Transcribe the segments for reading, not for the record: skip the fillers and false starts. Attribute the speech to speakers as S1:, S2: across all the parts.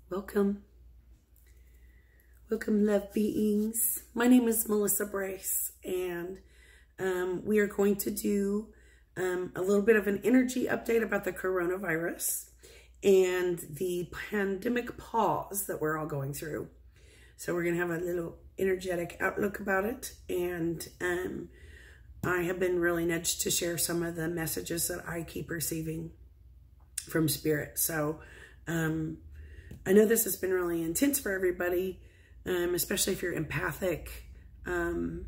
S1: Welcome. Welcome, love beings. My name is Melissa Brace, and we are going to do a little bit of an energy update about the coronavirus and the pandemic pause that we're all going through. So we're going to have a little energetic outlook about it, and I have been really nudged to share some of the messages that I keep receiving from Spirit. So I know this has been really intense for everybody, especially if you're empathic. One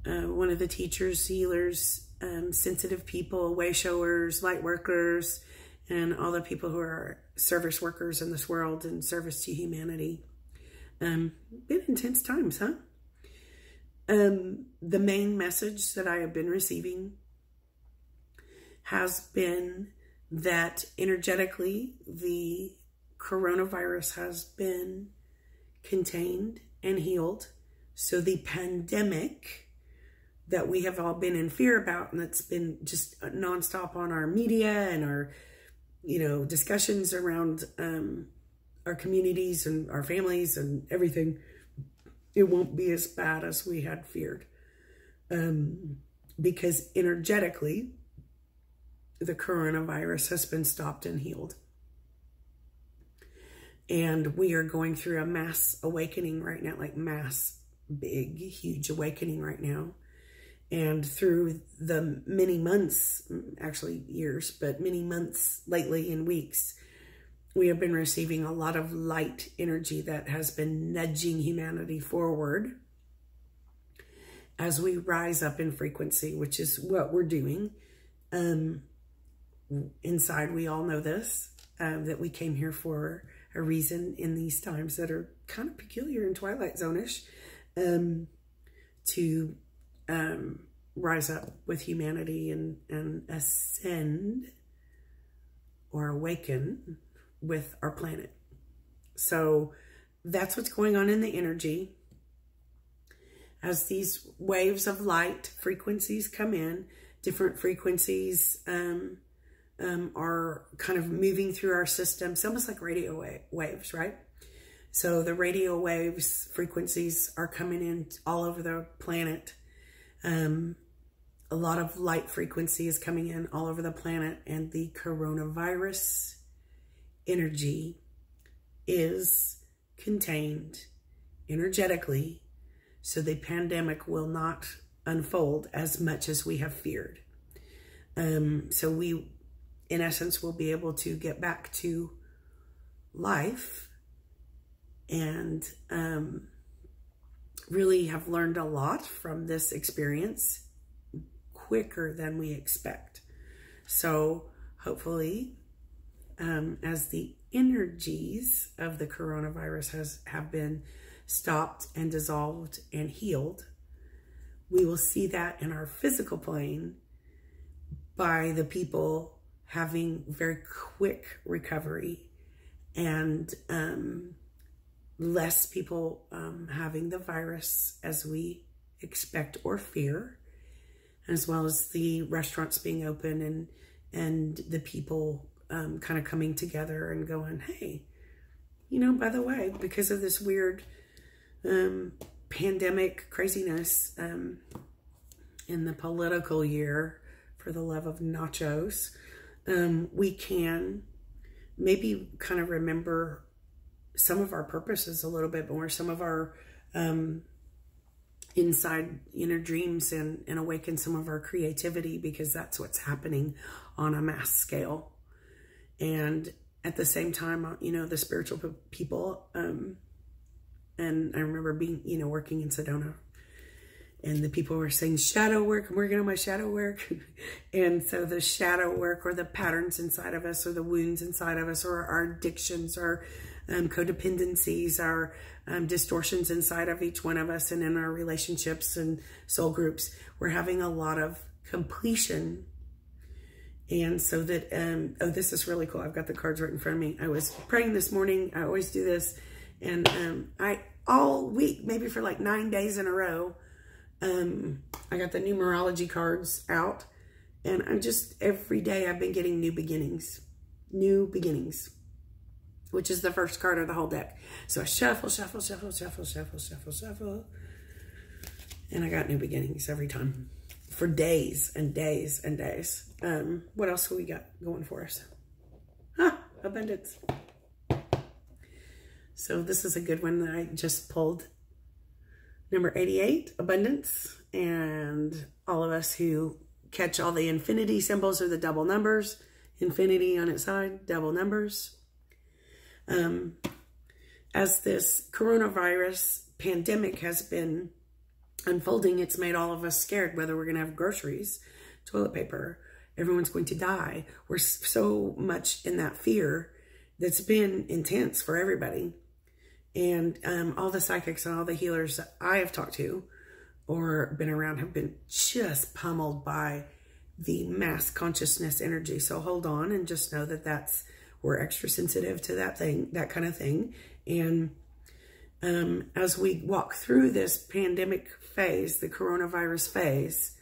S1: of the teachers, healers, sensitive people, way showers, light workers, and all the people who are service workers in this world and service to humanity. Been intense times, huh? The main message that I have been receiving has been that energetically the coronavirus has been contained and healed. So the pandemic that we have all been in fear about, and that's been just nonstop on our media and our, discussions around our communities and our families and everything, it won't be as bad as we had feared. Because energetically, the coronavirus has been stopped and healed. And we are going through a mass awakening right now, like mass, big, huge awakening right now. And through the many months, actually years, but many months lately and weeks, we have been receiving a lot of light energy that has been nudging humanity forward as we rise up in frequency, which is what we're doing. Inside, we all know this, that we came here for a reason in these times that are kind of peculiar and Twilight Zone-ish, to rise up with humanity and ascend or awaken with our planet. So that's what's going on in the energy. As these waves of light frequencies come in, different frequencies are kind of moving through our system. It's almost like radio waves, right? So the radio waves frequencies are coming in all over the planet. A lot of light frequency is coming in all over the planet, and the coronavirus energy is contained energetically, so the pandemic will not unfold as much as we have feared. So we, in essence, will be able to get back to life and really have learned a lot from this experience quicker than we expect. So hopefully, as the energies of the coronavirus have been stopped and dissolved and healed, we will see that in our physical plane by the people having very quick recovery, and less people having the virus as we expect or fear, as well as the restaurants being open and the people kind of coming together and going, hey, by the way, because of this weird pandemic craziness in the political year, for the love of nachos, we can maybe kind of remember some of our purposes a little bit more, some of our inside inner dreams, and awaken some of our creativity, because that's what's happening on a mass scale. And at the same time, the spiritual people, and I remember being, working in Sedona, and the people were saying shadow work. I'm working on my shadow work. And so the shadow work, or the patterns inside of us, or the wounds inside of us, or our addictions, or codependencies, our distortions inside of each one of us, and in our relationships and soul groups, we're having a lot of completion. And so that, oh, this is really cool. I've got the cards right in front of me. I was praying this morning. I always do this. And all week, maybe for like 9 days in a row, I got the numerology cards out, and every day I've been getting new beginnings. which is the first card of the whole deck. So I shuffle, shuffle, shuffle, shuffle, shuffle, shuffle, shuffle. And I got new beginnings every time for days and days and days. What else have we got going for us? Abundance. So this is a good one that I just pulled. Number 88, abundance. And all of us who catch all the infinity symbols or the double numbers, infinity on its side, double numbers. As this coronavirus pandemic has been unfolding, it's made all of us scared, whether we're going to have groceries, toilet paper, everyone's going to die. We're so much in that fear that's been intense for everybody. And all the psychics and all the healers that I have talked to or been around have been just pummeled by the mass consciousness energy. So hold on and just know that we're extra sensitive to that thing, that kind of thing. And as we walk through this pandemic phase, the coronavirus phase,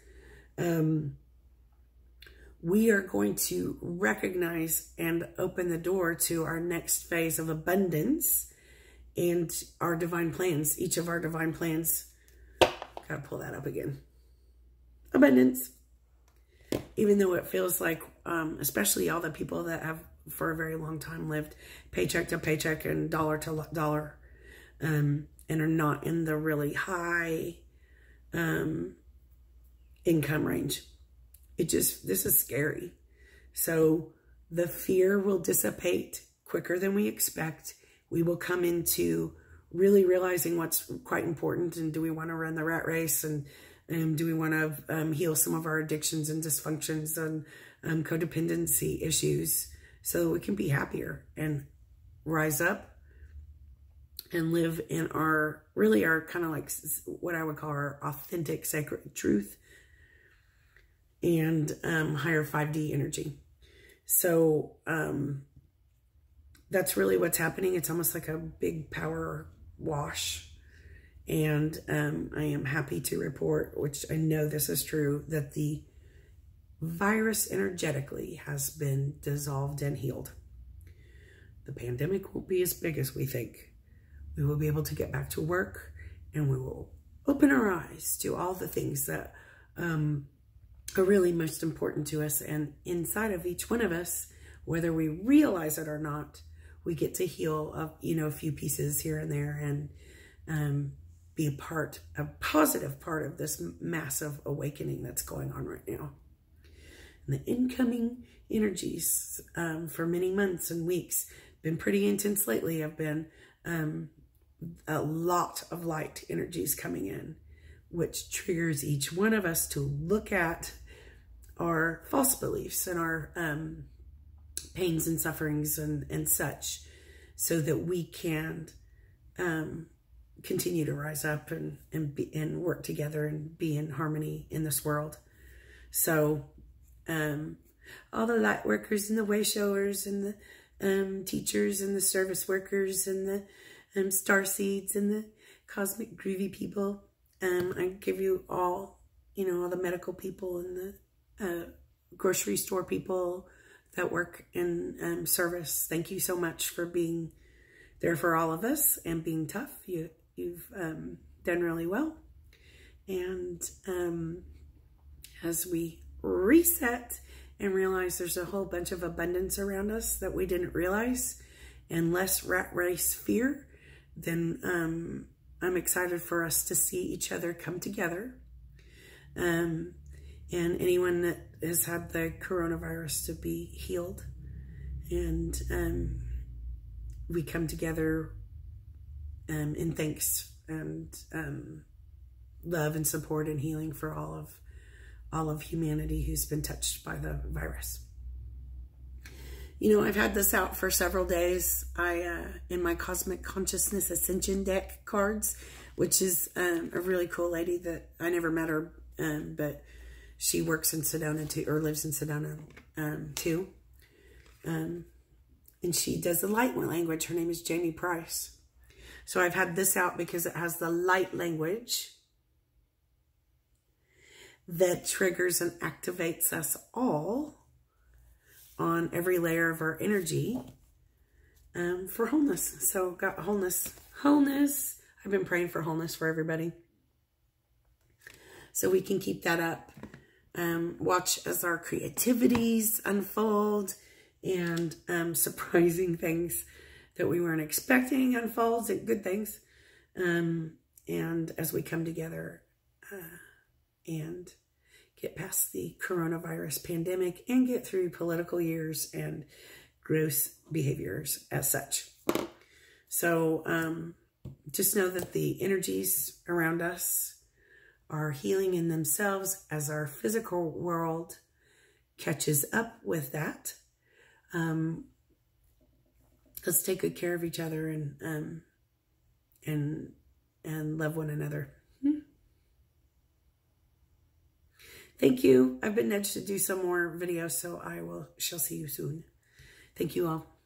S1: we are going to recognize and open the door to our next phase of abundance and our divine plans. Each of our divine plans, gotta pull that up again. Abundance. Even though it feels like, especially all the people that have for a very long time lived paycheck to paycheck and dollar to dollar, and are not in the really high income range. This is scary. So the fear will dissipate quicker than we expect. We will come into really realizing what's quite important, and do we want to run the rat race, and do we want to heal some of our addictions and dysfunctions and codependency issues so we can be happier and rise up and live in our kind of like what I would call our authentic sacred truth and higher 5D energy. So that's really what's happening. It's almost like a big power wash. And I am happy to report, which I know this is true, that the virus energetically has been dissolved and healed. The pandemic won't be as big as we think. We will be able to get back to work, and we will open our eyes to all the things that are really most important to us. And inside of each one of us, whether we realize it or not, we get to heal a few pieces here and there, and be a positive part of this massive awakening that's going on right now. And the incoming energies for many months and weeks been pretty intense lately. Have been a lot of light energies coming in, which triggers each one of us to look at our false beliefs and our pains and sufferings and such, so that we can continue to rise up and work together and be in harmony in this world. So all the light workers and the way showers and the teachers and the service workers and the star seeds and the cosmic groovy people, I give you all, all the medical people and the grocery store people that work in service. Thank you so much for being there for all of us and being tough. You've done really well. And as we reset and realize there's a whole bunch of abundance around us that we didn't realize, and less rat race fear, then I'm excited for us to see each other come together. And anyone that has had the coronavirus to be healed. And we come together in thanks and love and support and healing for all of humanity who's been touched by the virus. I've had this out for several days. In my Cosmic Consciousness Ascension deck cards, which is a really cool lady that I never met her, but she works in Sedona too, or lives in Sedona too. And she does the light language. Her name is Jamie Price. So I've had this out because it has the light language that triggers and activates us all on every layer of our energy. for wholeness. So got wholeness. I've been praying for wholeness for everybody. So we can keep that up. Watch as our creativities unfold and surprising things that we weren't expecting unfolds and good things. And as we come together and get past the coronavirus pandemic and get through political years and gross behaviors as such. So just know that the energies around us are healing in themselves as our physical world catches up with that. Let's take good care of each other and love one another. Thank you. I've been nudged to do some more videos, so shall see you soon. Thank you all.